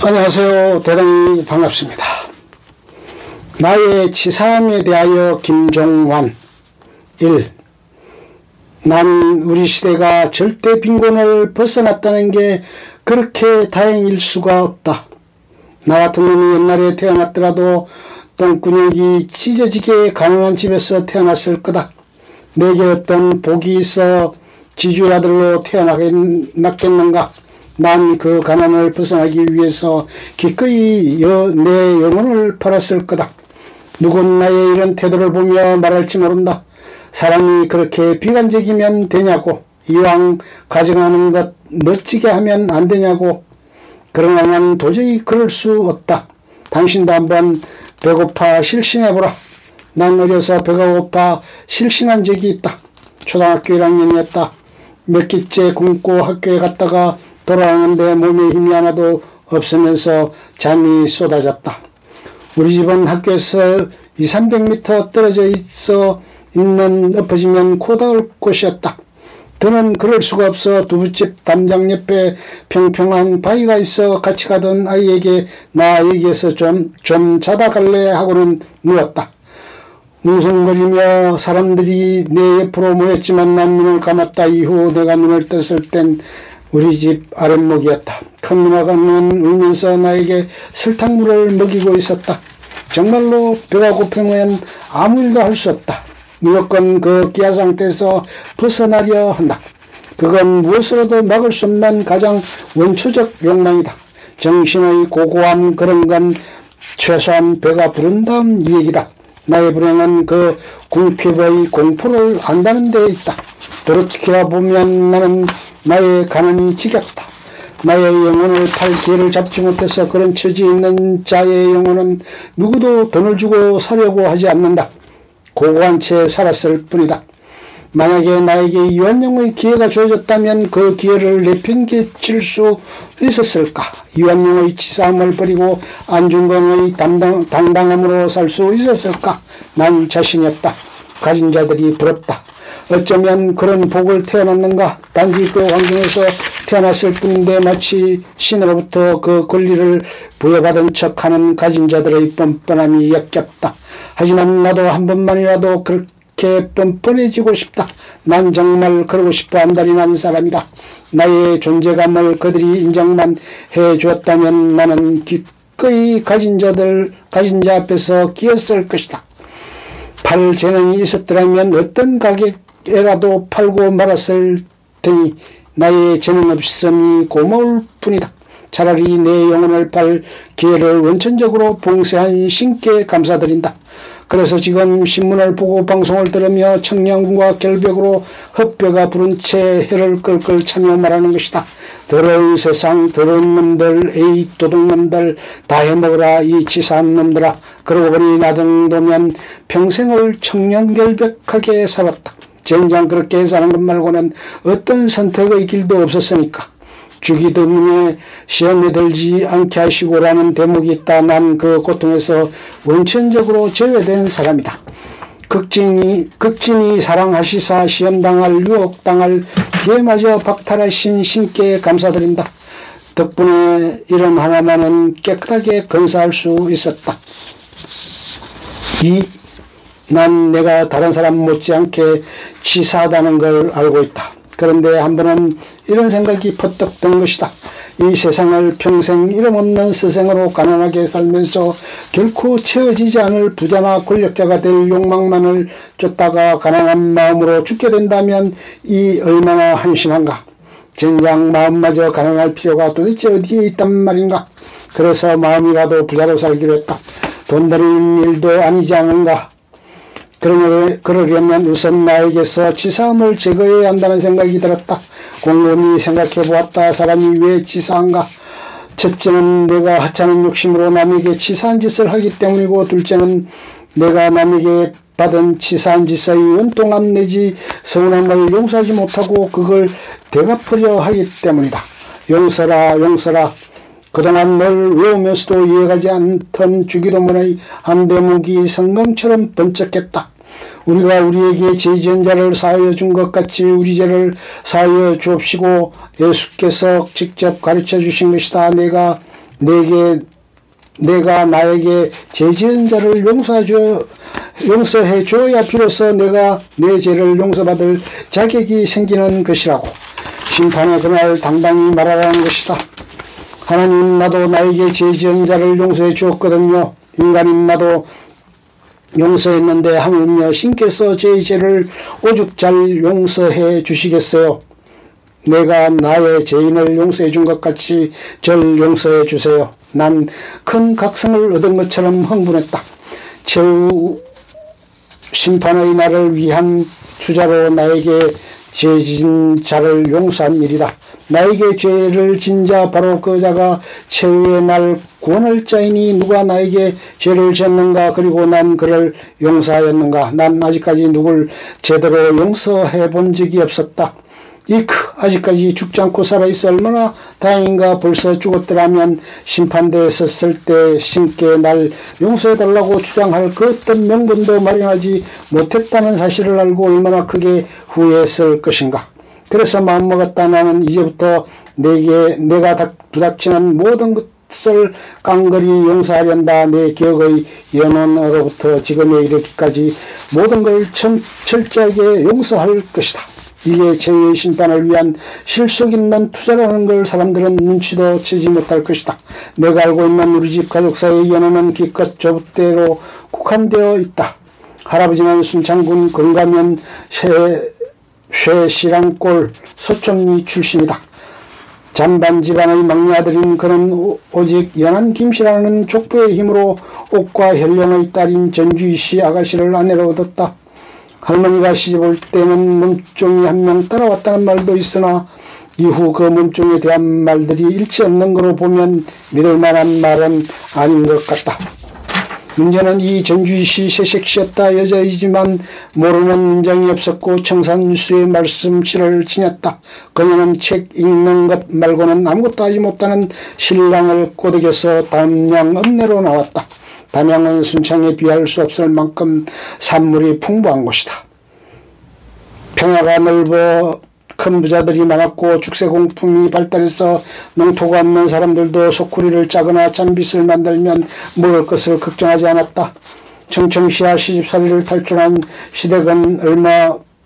안녕하세요. 대단히 반갑습니다. 나의 치사함에 대하여 김종환 1. 난 우리 시대가 절대 빈곤을 벗어났다는 게 그렇게 다행일 수가 없다. 나 같은 놈이 옛날에 태어났더라도 똥구녕이 찢어지게 가난한 집에서 태어났을 거다. 내게 어떤 복이 있어 지주의 아들로 태어났겠는가. 난 그 가난을 벗어나기 위해서 기꺼이 내 영혼을 팔았을 거다. 누군 나의 이런 태도를 보며 말할지 모른다. 사람이 그렇게 비관적이면 되냐고. 이왕 가정하는 것 멋지게 하면 안 되냐고. 그러나 난 도저히 그럴 수 없다. 당신도 한번 배고파 실신해보라. 난 어려서 배가 고파 실신한 적이 있다. 초등학교 1학년이었다. 몇 끼째 굶고 학교에 갔다가 돌아오는데 몸에 힘이 하나도 없으면서 잠이 쏟아졌다. 우리 집은 학교에서 200~300m 떨어져 있는 엎어지면 코 닿을 곳이었다. 더는 그럴 수가 없어 두부집 담장 옆에 평평한 바위가 있어 같이 가던 아이에게 나 여기에서 좀 자다 갈래 하고는 누웠다. 웅성거리며 사람들이 내 옆으로 모였지만 난 눈을 감았다. 이후 내가 눈을 떴을 땐 우리 집 아랫목이었다. 큰 누나는 울면서 나에게 설탕물을 먹이고 있었다. 정말로 배가 고프면 아무 일도 할 수 없다. 무조건 그 기아 상태에서 벗어나려 한다. 그건 무엇으로도 막을 수 없는 가장 원초적 욕망이다. 정신의 고고함 그런 건 최소한 배가 부른다는 얘기다. 나의 불행은 그 궁핍의 공포를 안다는 데 있다. 돌이켜보면 나는 나의 가난이 지겹다. 나의 영혼을 팔 기회를 잡지 못해서 그런 처지에 있는 자의 영혼은 누구도 돈을 주고 사려고 하지 않는다. 고고한 채 살았을 뿐이다. 만약에 나에게 이완용의 기회가 주어졌다면 그 기회를 내팽개칠 수 있었을까? 이완용의 치사함을 버리고 안중근의 당당함으로 살 수 있었을까? 난 자신이 없다. 가진 자들이 부럽다. 어쩌면 그런 복을 태어났는가? 단지 그 환경에서 태어났을 뿐인데 마치 신으로부터 그 권리를 부여받은 척하는 가진 자들의 뻔뻔함이 역겹다. 하지만 나도 한 번만이라도 그렇게 뻔뻔해지고 싶다. 난 정말 그러고 싶어 안달이 나는 사람이다. 나의 존재감을 그들이 인정만 해주었다면 나는 기꺼이 가진 자 앞에서 끼었을 것이다. 팔 재능이 있었더라면 어떤 가격에라도 팔고 말았을 테니 나의 재능 없음이 고마울 뿐이다. 차라리 내 영혼을 팔 기회를 원천적으로 봉쇄한 신께 감사드린다. 그래서 지금 신문을 보고 방송을 들으며 청량과 결벽으로 헛배가 부른 채 혀를 끌끌 차며 말하는 것이다. 더러운 세상, 더러운 놈들, 에이 도둑놈들 다 해먹으라 이 치사한 놈들아. 그러고 보니 나 정도면 평생을 청량결벽하게 살았다. 젠장 그렇게 사는 것 말고는 어떤 선택의 길도 없었으니까. 죽이도 눈에 시험에 들지 않게 하시고라는 대목이 있다. 난 그 고통에서 원천적으로 제외된 사람이다. 극진히 사랑하시사 시험당할 유혹당할 기회마저 박탈하신 신께 감사드린다. 덕분에 이름 하나만은 깨끗하게 건사할 수 있었다. 2. 난 내가 다른 사람 못지않게 치사하다는 걸 알고 있다. 그런데 한 번은 이런 생각이 퍼뜩 든 것이다. 이 세상을 평생 이름 없는 스승으로 가난하게 살면서 결코 채워지지 않을 부자나 권력자가 될 욕망만을 쫓다가 가난한 마음으로 죽게 된다면 이 얼마나 한심한가. 젠장 마음마저 가난할 필요가 도대체 어디에 있단 말인가. 그래서 마음이라도 부자로 살기로 했다. 돈 버리는 일도 아니지 않은가. 그러려면 우선 나에게서 치사함을 제거해야 한다는 생각이 들었다. 곰곰이 생각해 보았다. 사람이 왜 치사한가? 첫째는 내가 하찮은 욕심으로 남에게 치사한 짓을 하기 때문이고, 둘째는 내가 남에게 받은 치사한 짓의 원통함 내지 서운함을 용서하지 못하고 그걸 되갚으려 하기 때문이다. 용서라 용서라. 그동안 널 외우면서도 이해가지 않던 주기도문의 한 대목이 성경처럼 번쩍했다. 우리가 우리에게 죄 지은 자를 사하여 준 것 같이 우리 죄를 사하여 주옵시고 예수께서 직접 가르쳐 주신 것이다. 내가 내가 나에게 죄 지은 자를 용서해 줘야 비로소 내가 내 죄를 용서받을 자격이 생기는 것이라고. 심판의 그날 당당히 말하라는 것이다. 하나님, 나도 나에게 죄 지은 자를 용서해 주었거든요. 인간인 나도 용서했는데 하물며 신께서 제 죄를 오죽 잘 용서해 주시겠어요. 내가 나의 죄인을 용서해 준 것 같이 절 용서해 주세요. 난 큰 각성을 얻은 것처럼 흥분했다. 최후 심판의 날을 위한 투자로 나에게 죄 지은 자를 용서한 일이다. 나에게 죄를 진 자 바로 그 자가 최후의 날 구원할 자이니 누가 나에게 죄를 지었는가? 그리고 난 그를 용서하였는가? 난 아직까지 누굴 제대로 용서해 본 적이 없었다. 아직까지 죽지 않고 살아있어 얼마나 다행인가. 벌써 죽었더라면 심판대에 섰을 때 신께 날 용서해달라고 주장할 그 어떤 명분도 마련하지 못했다는 사실을 알고 얼마나 크게 후회했을 것인가. 그래서 마음먹었다. 나는 이제부터 내가 부닥치는 모든 것을 깡그리 용서하련다. 내 기억의 연원으로부터 지금에 이르기까지 모든 걸 철저하게 용서할 것이다. 이게 최후의 심판을 위한 실속 있는 투자라는 걸 사람들은 눈치도 채지 못할 것이다. 내가 알고 있는 우리 집 가족 사이의 연애는 기껏 저부대로 국한되어 있다. 할아버지는 순창군 건가면 쇠시랑골 소총리 출신이다. 잔반 집안의 막내 아들인 그는 오직 연한 김씨라는 족보의 힘으로 옥과 혈령의 딸인 전주희씨 아가씨를 아내로 얻었다. 할머니가 시집올 때는 몸종이 한 명 따라왔다는 말도 있으나 이후 그 몸종에 대한 말들이 일치 없는 거로 보면 믿을 만한 말은 아닌 것 같다. 문제는 이 전주희씨 새색시였다. 여자이지만 모르는 문장이 없었고 청산유수의 말씀실을 지녔다. 그녀는 책 읽는 것 말고는 아무것도 하지 못하는 신랑을 꼬드겨서 담양 읍내로 나왔다. 담양은 순창에 비할 수 없을 만큼 산물이 풍부한 곳이다. 평야가 넓어 큰 부자들이 많았고 축제공품이 발달해서 농토가 없는 사람들도 소쿠리를 짜거나 잔빗을 만들면 먹을 것을 걱정하지 않았다. 청청시야 시집살이를 탈출한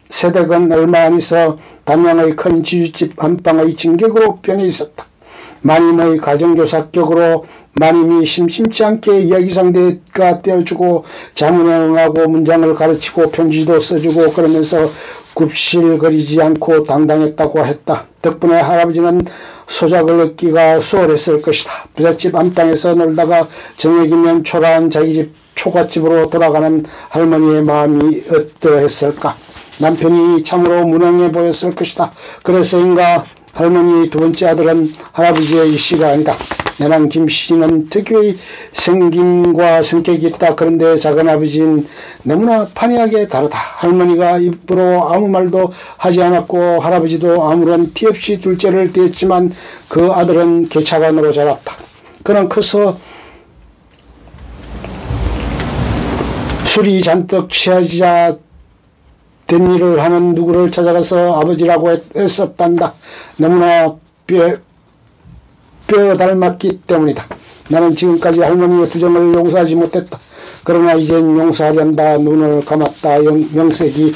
세댁은 얼마 안 있어 담양의 큰 지주집 안방의 진객으로 변해 있었다. 마님의 가정교사격으로 마님이 심심치 않게 이야기 상대가 되어주고 자문에 응하고 문장을 가르치고 편지도 써주고 그러면서 굽실거리지 않고 당당했다고 했다. 덕분에 할아버지는 소작을 얻기가 수월했을 것이다. 부잣집 안방에서 놀다가 저녁이면 초라한 자기 집 초가집으로 돌아가는 할머니의 마음이 어떠했을까. 남편이 참으로 무능해 보였을 것이다. 그래서인가 할머니의 두 번째 아들은 할아버지의 이씨가 아니다. 내랑 김씨는 특유의 생김과 성격이 있다. 그런데 작은아버지는 너무나 판이하게 다르다. 할머니가 입으로 아무 말도 하지 않았고 할아버지도 아무런 티 없이 둘째를 대했지만 그 아들은 개차반으로 자랐다. 그는 커서 술이 잔뜩 취하자 된 일을 하는 누구를 찾아가서 아버지라고 했었단다. 너무나 뼈 닮았기 때문이다. 나는 지금까지 할머니의 부정을 용서하지 못했다. 그러나 이젠 용서하련다. 눈을 감았다. 명색이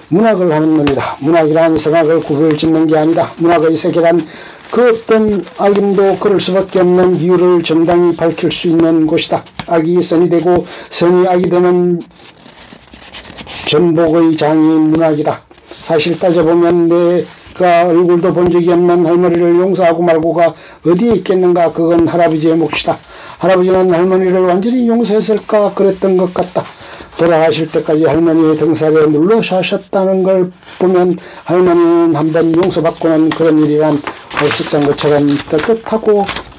문학을 하는 놈이다. 문학이란 성악을 구별 짓는 게 아니다. 문학의 세계란 그 어떤 악인도 그럴 수밖에 없는 이유를 정당히 밝힐 수 있는 곳이다. 악이 선이 되고 선이 악이 되는 전복의 장이 문학이다. 사실 따져보면 내가 얼굴도 본 적이 없는 할머니를 용서하고 말고가 어디에 있겠는가. 그건 할아버지의 몫이다. 할아버지는 할머니를 완전히 용서했을까 그랬던 것 같다. 돌아가실 때까지 할머니의 등살에 눌러 사셨다는 걸 보면 할머니는 한번 용서받고는 그런 일이란 없었던 것처럼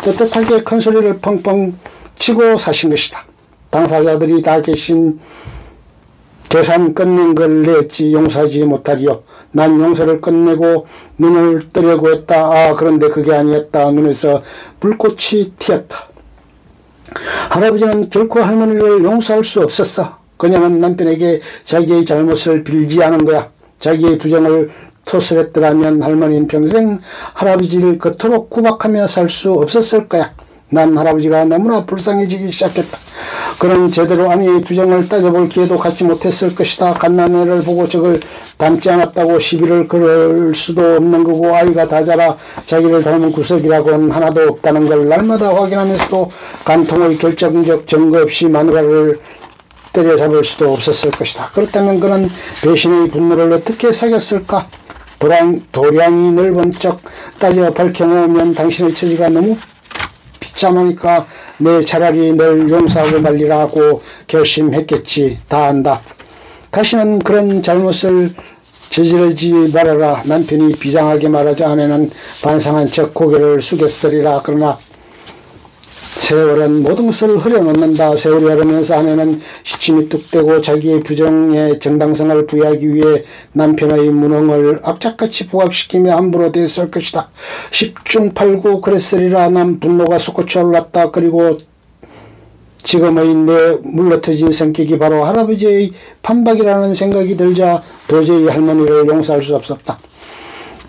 떳떳하게 큰 소리를 펑펑 치고 사신 것이다. 당사자들이 다 계신 계산 끝낸 걸 냈지 용서하지 못하리요. 난 용서를 끝내고 눈을 뜨려고 했다. 그런데 그게 아니었다. 눈에서 불꽃이 튀었다. 할아버지는 결코 할머니를 용서할 수 없었어. 그녀는 남편에게 자기의 잘못을 빌지 않은 거야. 자기의 부정을 토설했더라면 할머니는 평생 할아버지를 그토록 구박하며 살 수 없었을 거야. 난 할아버지가 너무나 불쌍해지기 시작했다. 그는 제대로 아내의 부정을 따져볼 기회도 갖지 못했을 것이다. 갓난애를 보고 적을 닮지 않았다고 시비를 걸을 수도 없는 거고, 아이가 다 자라 자기를 닮은 구석이라고는 하나도 없다는 걸 날마다 확인하면서도 간통의 결정적 증거 없이 마누라를 때려잡을 수도 없었을 것이다. 그렇다면 그는 배신의 분노를 어떻게 사겼을까? 도량이 넓은 척 따져 밝혀놓으면 당신의 처지가 너무 비참하니까 내 차라리 널 용서하고 말리라고 결심했겠지. 다 안다. 다시는 그런 잘못을 저지르지 말아라. 남편이 비장하게 말하자 아내는 반성한 척 고개를 숙였으리라. 그러나 세월은 모든 것을 흐려놓는다. 세월이 흐르면서 아내는 시침이 뚝대고 자기의 부정의 정당성을 부여하기 위해 남편의 무능을 악착같이 부각시키며 함부로 대했을 것이다. 10중 8구 그랬으리라. 난 분노가 솟구쳐 올랐다. 그리고 지금의 내 물러터진 성격이 바로 할아버지의 판박이라는 생각이 들자 도저히 할머니를 용서할 수 없었다.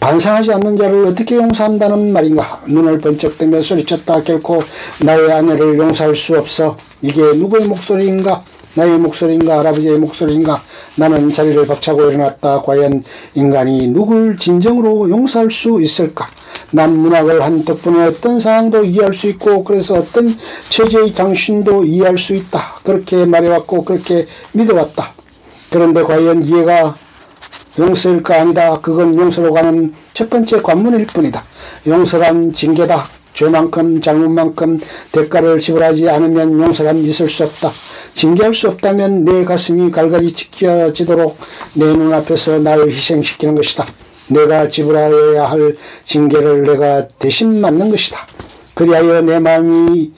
반성하지 않는 자를 어떻게 용서한다는 말인가. 눈을 번쩍 뜨며 소리쳤다. 결코 나의 아내를 용서할 수 없어. 이게 누구의 목소리인가? 나의 목소리인가? 할아버지의 목소리인가? 나는 자리를 박차고 일어났다. 과연 인간이 누굴 진정으로 용서할 수 있을까? 난 문학을 한 덕분에 어떤 상황도 이해할 수 있고, 그래서 어떤 체제의 당신도 이해할 수 있다. 그렇게 말해왔고 그렇게 믿어왔다. 그런데 과연 이해가 용서일까? 아니다. 그건 용서로 가는 첫 번째 관문일 뿐이다. 용서란 징계다. 죄만큼 잘못만큼 대가를 지불하지 않으면 용서란 있을 수 없다. 징계할 수 없다면 내 가슴이 갈갈이 찢겨지도록 내 눈앞에서 날 희생시키는 것이다. 내가 지불해야 할 징계를 내가 대신 맞는 것이다. 그리하여 내 마음이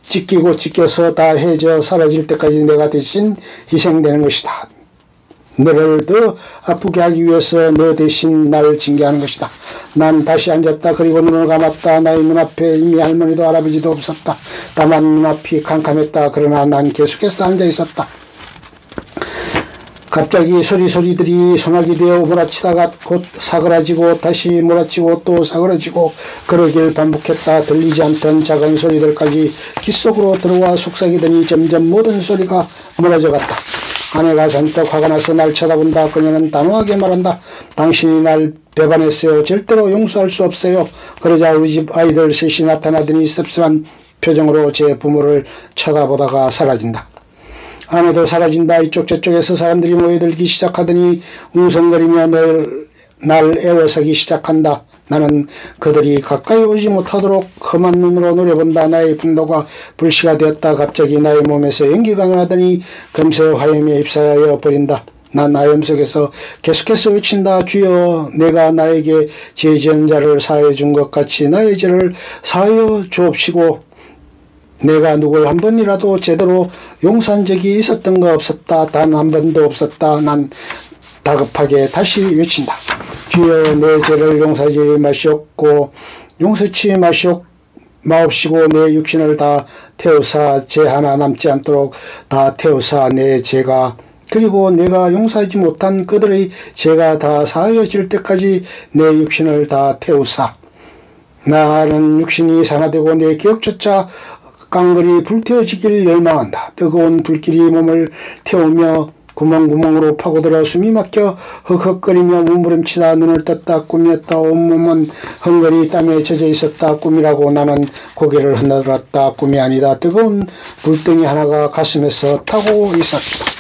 찢겨서 다 해져 사라질 때까지 내가 대신 희생되는 것이다. 너를 더 아프게 하기 위해서 너 대신 나를 징계하는 것이다. 난 다시 앉았다. 그리고 눈을 감았다. 나의 눈앞에 이미 할머니도 할아버지도 없었다. 다만 눈앞이 캄캄했다. 그러나 난 계속해서 앉아있었다. 갑자기 소리들이 소나기 되어 몰아치다가 곧 사그라지고 다시 몰아치고 또 사그라지고 그러길 반복했다. 들리지 않던 작은 소리들까지 귀 속으로 들어와 속삭이더니 점점 모든 소리가 멀어져 갔다. 아내가 잔뜩 화가 나서 날 쳐다본다. 그녀는 단호하게 말한다. 당신이 날 배반했어요. 절대로 용서할 수 없어요. 그러자 우리 집 아이들 셋이 나타나더니 씁쓸한 표정으로 제 부모를 쳐다보다가 사라진다. 아내도 사라진다. 이쪽 저쪽에서 사람들이 모여들기 시작하더니 웅성거리며 날 애워서기 시작한다. 나는 그들이 가까이 오지 못하도록 험한 눈으로 노려본다. 나의 분노가 불씨가 되었다. 갑자기 나의 몸에서 연기가 나더니 금세 화염에 휩싸여 버린다. 난 화염 속에서 계속해서 외친다. 주여, 내가 나에게 죄 지은 자를 사하여 준 것 같이 나의 죄를 사하여 주옵시고, 내가 누굴 한 번이라도 제대로 용서한 적이 있었던 거 없었다. 단 한 번도 없었다. 난 다급하게 다시 외친다. 주여, 내 죄를 용서하지 마시옵고 용서치 마옵시고 내 육신을 다 태우사 죄 하나 남지 않도록 다 태우사 내 죄가 그리고 내가 용서하지 못한 그들의 죄가 다 사하여질 때까지 내 육신을 다 태우사. 나는 육신이 산화되고 내 기억조차 깡그리 불태워지길 열망한다. 뜨거운 불길이 몸을 태우며 구멍구멍으로 파고들어 숨이 막혀 헉헉거리며 몸부림치다. 눈을 떴다. 꿈이었다. 온몸은 헝거리 땀에 젖어 있었다. 꿈이라고 나는 고개를 흔들었다. 꿈이 아니다. 뜨거운 불덩이 하나가 가슴에서 타고 있었다.